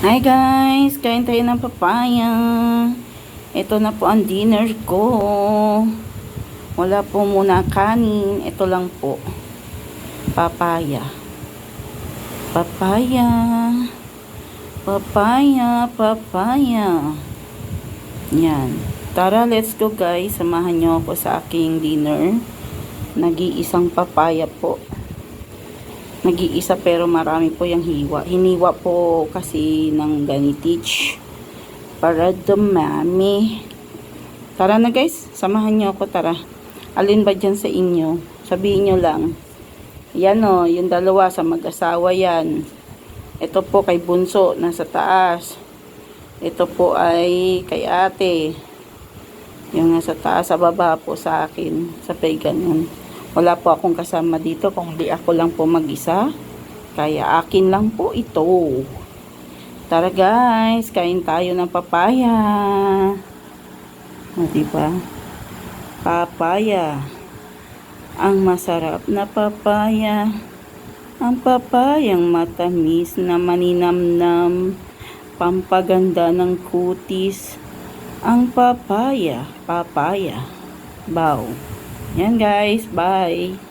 Hi guys, kain tayo ng papaya. Ito na po ang dinner ko. Wala po muna kanin. Ito lang po. Papaya. Papaya. Papaya, papaya. Yan. Tara, let's go guys. Samahan nyo ako sa aking dinner. Nag-iisang papaya po. Nag-iisa pero marami po yung hiwa. Hiniwa po kasi ng ganitich para dumami. Tara na guys, samahan nyo ako, tara. Alin ba dyan sa inyo? Sabihin nyo lang. Yan o, yung dalawa sa mag-asawa yan. Ito po kay Bunso, nasa taas. Ito po ay kay ate. Yung nasa taas, sa baba po sa akin. Sa ganun. Wala po akong kasama dito, kung di ako lang po mag-isa. Kaya akin lang po ito. Tara guys, kain tayo ng papaya. O diba? Papaya. Ang masarap na papaya. Ang papayang matamis na maninamnam. Pampaganda ng kutis. Ang papaya. Papaya. Bow. Yan guys, bye.